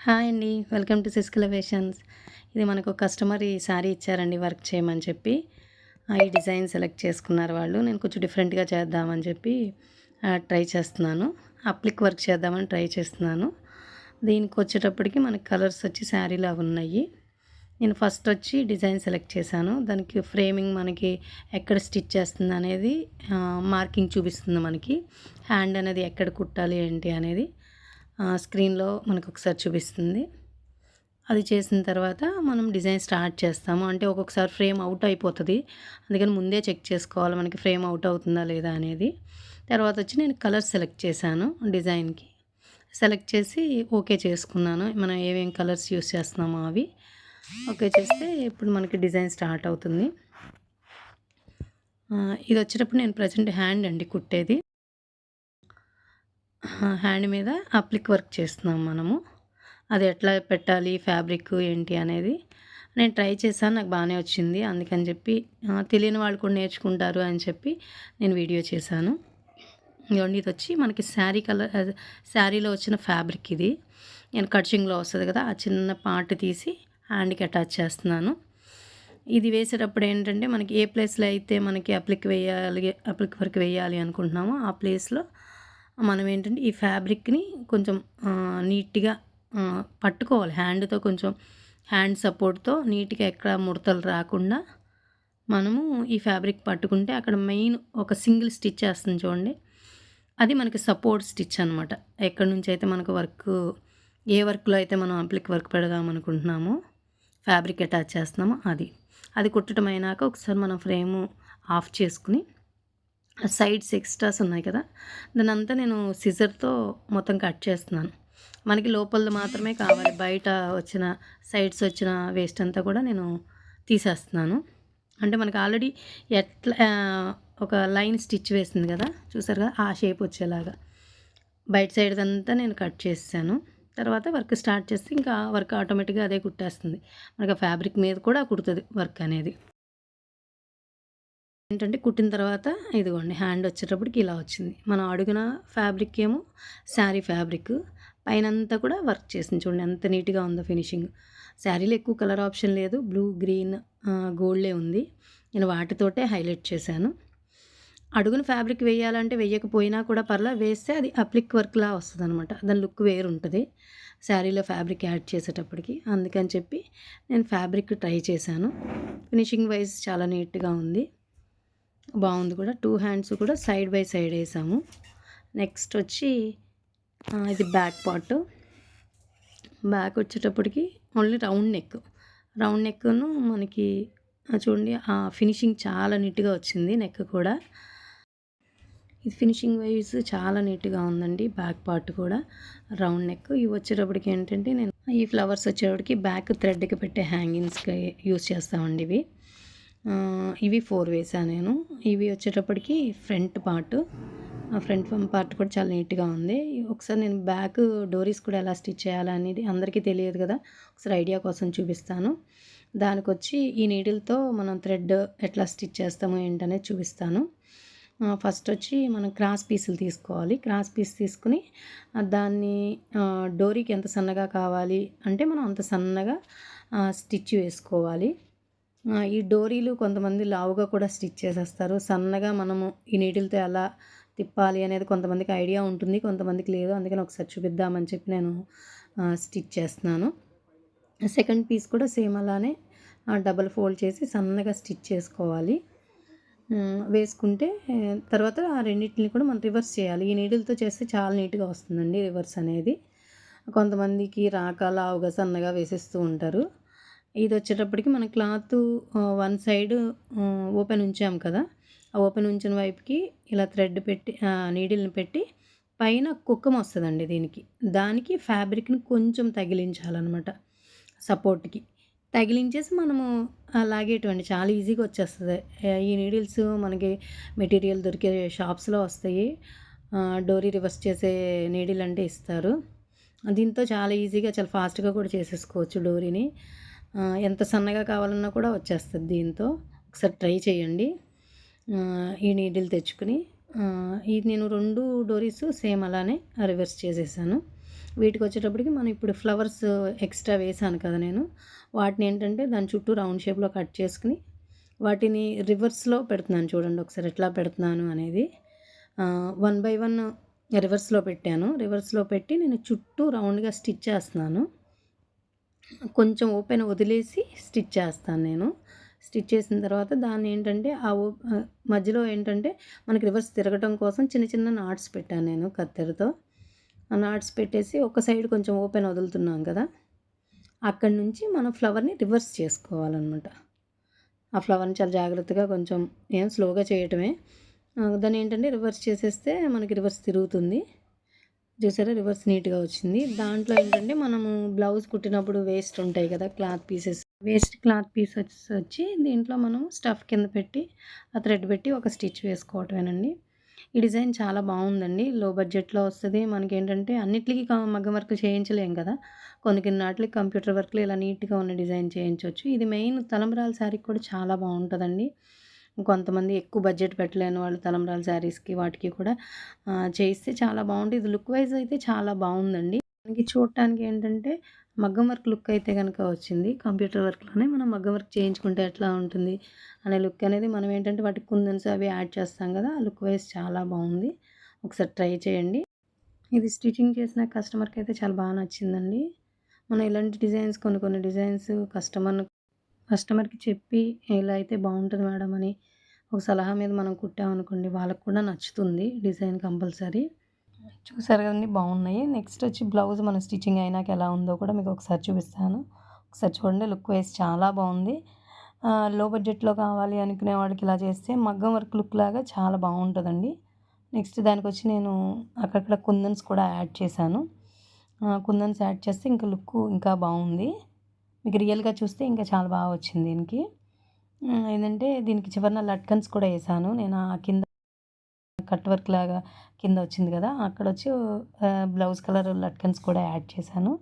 Hi అండి. Welcome to Sis Creations. ఇది మనకు కస్టమర్ ఈ శారీ ఇచ్చారండి వర్క్ చేయమని చెప్పి. ఈ డిజైన్ సెలెక్ట్ చేసుకున్నారు వాళ్ళు. నేను కొంచెం డిఫరెంట్‌గా చేద్దామని చెప్పి ట్రై చేస్తున్నాను. అప్లిక్ వర్క్ చేద్దామని ట్రై చేస్తున్నాను. దీనికొచ్చేటప్పటికి మనకి కలర్స్ వచ్చి శారీలో ఉన్నాయి. నేను ఫస్ట్ వచ్చి డిజైన్ సెలెక్ట్ చేశాను. దానికి ఫ్రేమింగ్ మనకి ఎక్కడ స్టిచ్ చేస్తుందనేది మార్కింగ్ చూపిస్తుంది మనకి. హ్యాండ్ అనేది ఎక్కడ కుట్టాలి ఏంటి అనేది స్క్రీన్లో మనకు ఒకసారి చూపిస్తుంది. అది చేసిన తర్వాత మనం డిజైన్ స్టార్ట్ చేస్తాము. అంటే ఒక్కొక్కసారి ఫ్రేమ్ అవుట్ అయిపోతుంది. అందుకని ముందే చెక్ చేసుకోవాలి మనకి ఫ్రేమ్ అవుట్ అవుతుందా లేదా అనేది. తర్వాత వచ్చి నేను కలర్స్ సెలెక్ట్ చేశాను డిజైన్కి. సెలెక్ట్ చేసి ఓకే చేసుకున్నాను. మనం ఏమేం కలర్స్ యూస్ చేస్తున్నామో అవి ఓకే చేస్తే ఇప్పుడు మనకి డిజైన్ స్టార్ట్ అవుతుంది. ఇది వచ్చేటప్పుడు నేను ప్రజెంట్ హ్యాండ్ అండి కుట్టేది. హ్యాండ్ మీద అప్లిక్ వర్క్ చేస్తున్నాం మనము. అది ఎట్లా పెట్టాలి ఫ్యాబ్రిక్ ఏంటి అనేది నేను ట్రై చేశాను. నాకు బాగానే వచ్చింది. అందుకని చెప్పి తెలియని వాళ్ళు కూడా నేర్చుకుంటారు అని చెప్పి నేను వీడియో చేశాను. ఇదిగోండి ఇది వచ్చి మనకి శారీ కలర్ శారీలో వచ్చిన ఫ్యాబ్రిక్ ఇది. నేను కట్చింగ్లో వస్తుంది కదా ఆ చిన్న పార్ట్ తీసి హ్యాండ్కి అటాచ్ చేస్తున్నాను. ఇది వేసేటప్పుడు ఏంటంటే మనకి ఏ ప్లేస్లో అయితే మనకి అప్లిక్ వర్క్ వేయాలి అనుకుంటున్నామో ఆ ప్లేస్లో మనం ఏంటంటే ఈ ఫ్యాబ్రిక్ని కొంచెం నీట్గా పట్టుకోవాలి. హ్యాండ్తో కొంచెం హ్యాండ్ సపోర్ట్తో నీట్గా ఎక్కడ ముడతలు రాకుండా మనము ఈ ఫ్యాబ్రిక్ పట్టుకుంటే అక్కడ మెయిన్ ఒక సింగిల్ స్టిచ్ వేస్తుంది చూడండి, అది మనకి సపోర్ట్ స్టిచ్ అనమాట. ఎక్కడి నుంచి అయితే మనకు వర్క్ ఏ వర్క్లో అయితే మనం అప్లిక్ వర్క్ పెడదాం అనుకుంటున్నామో ఫ్యాబ్రిక్ అటాచ్ చేస్తున్నామో అది కుట్టడం అయినాక ఒకసారి మనం ఫ్రేము ఆఫ్ చేసుకుని సైడ్స్ ఎక్స్ట్రాస్ ఉన్నాయి కదా దాన్ని అంతా నేను సిజర్తో మొత్తం కట్ చేస్తున్నాను. మనకి లోపలది మాత్రమే కావాలి, బయట వచ్చిన సైడ్స్ వచ్చిన వేస్ట్ అంతా కూడా నేను తీసేస్తున్నాను. అంటే మనకి ఆల్రెడీ ఎట్లా ఒక లైన్ స్టిచ్ వేసింది కదా చూసారు కదా ఆ షేప్ వచ్చేలాగా బయట సైడ్ అంతా నేను కట్ చేసాను. తర్వాత వర్క్ స్టార్ట్ చేస్తే ఇంకా వర్క్ ఆటోమేటిక్గా అదే కుట్టేస్తుంది. మనకి ఆ ఫ్యాబ్రిక్ మీద కూడా కుడుతుంది వర్క్ అనేది. ఏంటంటే కుట్టిన తర్వాత ఇదిగోండి హ్యాండ్ వచ్చేటప్పటికి ఇలా వచ్చింది. మనం అడుగున ఫ్యాబ్రిక్ ఏమో శారీ ఫ్యాబ్రిక్, పైనంతా కూడా వర్క్ చేసింది చూడండి ఎంత నీట్గా ఉందో ఫినిషింగ్. శారీలో ఎక్కువ కలర్ ఆప్షన్ లేదు, బ్లూ గ్రీన్ గోల్డే ఉంది. నేను వాటితోటే హైలైట్ చేశాను. అడుగున ఫ్యాబ్రిక్ వేయాలంటే వేయకపోయినా కూడా వేస్తే అది అప్లిక్ వర్క్లా వస్తుంది అనమాట. దాని లుక్ వేరు ఉంటుంది శారీలో ఫ్యాబ్రిక్ యాడ్ చేసేటప్పటికి. అందుకని చెప్పి నేను ఫ్యాబ్రిక్ ట్రై చేశాను. ఫినిషింగ్ వైజ్ చాలా నీట్గా ఉంది, బాగుంది కూడా. 2 హ్యాండ్స్ కూడా సైడ్ బై సైడ్ వేసాము. నెక్స్ట్ వచ్చి ఇది బ్యాక్ పార్ట్. బ్యాక్ వచ్చేటప్పటికి ఓన్లీ రౌండ్ నెక్ను మనకి చూడండి ఫినిషింగ్ చాలా నీట్గా వచ్చింది. నెక్ కూడా ఇది ఫినిషింగ్ వైజ్ చాలా నీట్గా ఉందండి. బ్యాక్ పార్ట్ కూడా రౌండ్ నెక్. ఇవి వచ్చేటప్పటికి ఏంటంటే నేను ఈ ఫ్లవర్స్ వచ్చేటప్పటికి బ్యాక్ థ్రెడ్కి పెట్టే హ్యాంగింగ్స్కి యూస్ చేస్తామండి. ఇవి 4 వేసాను నేను. ఇవి వచ్చేటప్పటికి ఫ్రంట్ పార్ట్ కూడా చాలా నీట్గా ఉంది. ఒకసారి నేను బ్యాక్ డోరీస్ కూడా ఎలా స్టిచ్ చేయాలనేది అందరికీ తెలియదు కదా, ఒకసారి ఐడియా కోసం చూపిస్తాను. దానికొచ్చి ఈ నీడిల్తో మనం థ్రెడ్ ఎట్లా స్టిచ్ చేస్తామో ఏంటనేది చూపిస్తాను. ఫస్ట్ వచ్చి మనం క్రాస్ పీసులు తీసుకోవాలి. క్రాస్ పీస్ తీసుకుని దాన్ని డోరీకి ఎంత సన్నగా కావాలి అంటే మనం అంత సన్నగా స్టిచ్ వేసుకోవాలి. ఈ డోరీలు కొంతమంది లావుగా కూడా స్టిచ్ చేసేస్తారు. సన్నగా మనము ఈ నీడిల్తో ఎలా తిప్పాలి అనేది కొంతమందికి ఐడియా ఉంటుంది, కొంతమందికి లేదు. అందుకని ఒకసారి చూపిద్దామని చెప్పి నేను స్టిచ్ చేస్తున్నాను. సెకండ్ పీస్ కూడా సేమ్ అలానే డబల్ ఫోల్డ్ చేసి సన్నగా స్టిచ్ చేసుకోవాలి. వేసుకుంటే తర్వాత ఆ రెండింటిని కూడా మనం రివర్స్ చేయాలి. ఈ నీడిల్తో చేస్తే చాలా నీట్గా వస్తుందండి రివర్స్ అనేది. కొంతమందికి రాక లావుగా సన్నగా వేసేస్తూ ఉంటారు. ఇది వచ్చేటప్పటికి మన క్లాత్ వన్ సైడ్ ఓపెన్ ఉంచాం కదా, ఆ ఓపెన్ ఉంచిన వైపుకి ఇలా థ్రెడ్ పెట్టి నీడిల్ని పెట్టి పైన కుక్కం వస్తుందండి దీనికి. దానికి ఫ్యాబ్రిక్ని కొంచెం తగిలించాలన్నమాట, సపోర్ట్కి తగిలించేసి మనము లాగేటువంటి చాలా ఈజీగా వచ్చేస్తుంది. ఈ నీడిల్స్ మనకి మెటీరియల్ దొరికే షాప్స్లో వస్తాయి. డోరీ రివర్స్ చేసే నీడిల్ అంటే ఇస్తారు. దీంతో చాలా ఈజీగా చాలా ఫాస్ట్గా కూడా చేసేసుకోవచ్చు డోరీని. ఎంత సన్నగా కావాలన్నా కూడా వచ్చేస్తుంది దీంతో. ఒకసారి ట్రై చేయండి. ఈ నీడిల్ తెచ్చుకుని ఇది నేను 2 డోరీస్ సేమ్ అలానే రివర్స్ చేసేసాను. వీటికొచ్చేటప్పటికి మనం ఇప్పుడు ఫ్లవర్స్ ఎక్స్ట్రా వేశాను కదా నేను. వాటిని ఏంటంటే దాని చుట్టూ రౌండ్ షేప్‌లో కట్ చేసుకొని, వాటిని రివర్స్‌లో పెడుతున్నాను చూడండి ఒకసారి ఎట్లా పెడుతున్నాను అనేది. 1 బై 1 రివర్స్‌లో పెట్టాను. రివర్స్‌లో పెట్టి నేను చుట్టూ రౌండ్‌గా స్టిచ్ చేస్తున్నాను. కొంచెం ఓపెన్ వదిలేసి స్టిచ్ చేస్తాను నేను. స్టిచ్ చేసిన తర్వాత దాన్నేంటంటే మధ్యలో ఏంటంటే మనకి రివర్స్ తిరగటం కోసం చిన్న చిన్న నాట్స్ పెట్టాను నేను కత్తెరతో. ఆ నాట్స్ పెట్టేసి ఒక సైడ్ కొంచెం ఓపెన్ వదులుతున్నాం కదా! అక్కడి నుంచి మనం ఫ్లవర్‌ని రివర్స్ చేసుకోవాలనమాట. ఆ ఫ్లవర్‌ని చాలా జాగ్రత్తగా కొంచెం స్లోగా చేయటమే. దాన్నేంటంటే రివర్స్ చేసేస్తే మనకి రివర్స్ తిరుగుతుంది. చూసారా రివర్స్ నీట్‌గా వచ్చింది. దాంట్లో ఏంటంటే మనము బ్లౌజ్ కుట్టినప్పుడు వేస్ట్ ఉంటాయి కదా! Cloth pieces. Waste cloth pieces వచ్చి దీంట్లో మనం స్టఫ్ కింద పెట్టి, ఆ థ్రెడ్ పెట్టి ఒక స్టిచ్ వేసుకోవటమేనండి. ఈ డిజైన్ చాలా బావుందండి. లో బడ్జెట్‌లో వస్తది. మనకేంటంటే అన్నిట్లికి మగ్గం వర్క్ చేయించలేం కదా! కొన్ని కొన్ని ఆటిలకి కంప్యూటర్ వర్క్‌లో ఇలా నీట్‌గా ఉన్న డిజైన్ చేయించొచ్చు. ఇది మెయిన్ తలంబ్రాల శారీకి కూడా చాలా బావుంటదండి. కొంతమంది ఎక్కువ బడ్జెట్ పెట్టలేని వాళ్ళు తలంబ్రాల శారీస్‌కి వాటికి కూడా చేయిస్తే చాలా బావుంటది. ఇది లుక్ వైస్ అయితే చాలా బావుందండి. మనకి చూడటానికి ఏంటంటే మగ్గం వర్క్ లుక్ అయితే గనక వచ్చింది. కంప్యూటర్ వర్క్‌లోనే మనం మగ్గం వర్క్ చేయించుకుంటే ఎట్లా ఉంటుంది అనే లుక్ అనేది మనం ఏంటంటే వాటికి కుందన్స్ అవి యాడ్ చేస్తాం కదా! ఆ లుక్ వైస్ చాలా బావుంది. ఒకసారి ట్రై చేయండి. ఇది స్టిచింగ్ చేసిన కస్టమర్‌కయితే చాలా నచ్చిందండి. మనం ఇలాంటి డిజైన్స్ కొన్ని కొన్ని డిజైన్స్ కస్టమర్‌కి చెప్పి ఇలా అయితే బావుంటది మేడం అని ఒక సలహా మీద మనం కుట్టామనుకోండి వాళ్ళకి కూడా నచ్చుతుంది డిజైన్ కంపల్సరీ. చూసారు కదండీ బావున్నాయి. నెక్స్ట్ వచ్చి బ్లౌజ్ మన స్టిచ్చింగ్ అయినాక ఎలా ఉందో కూడా మీకు ఒకసారి చూపిస్తాను. ఒకసారి చూడండి లుక్ వైస్ చాలా బావుంది. లో బడ్జెట్‌లో కావాలి అనుకునే వాళ్ళకి ఇలా చేస్తే మగ్గం వర్క్ లుక్ లాగా చాలా బావుంటదండి. నెక్స్ట్ దానికొచ్చి నేను అక్కడక్కడ కుందన్స్ కూడా యాడ్ చేశాను. కుందన్స్ యాడ్ చేస్తే ఇంకా లుక్కు ఇంకా బావుంది. మీకు రియల్‌గా చూస్తే ఇంకా చాలా బాగా వచ్చింది దీనికి. ఏందంటే దీనికి చివరన లట్కన్స్ కూడా ఏశాను. నేను కింద కట్ వర్క్ లాగా కింద వచ్చింది కదా! అక్కడొచ్చి బ్లౌజ్ కలర్ లట్కన్స్ కూడా యాడ్ చేశాను.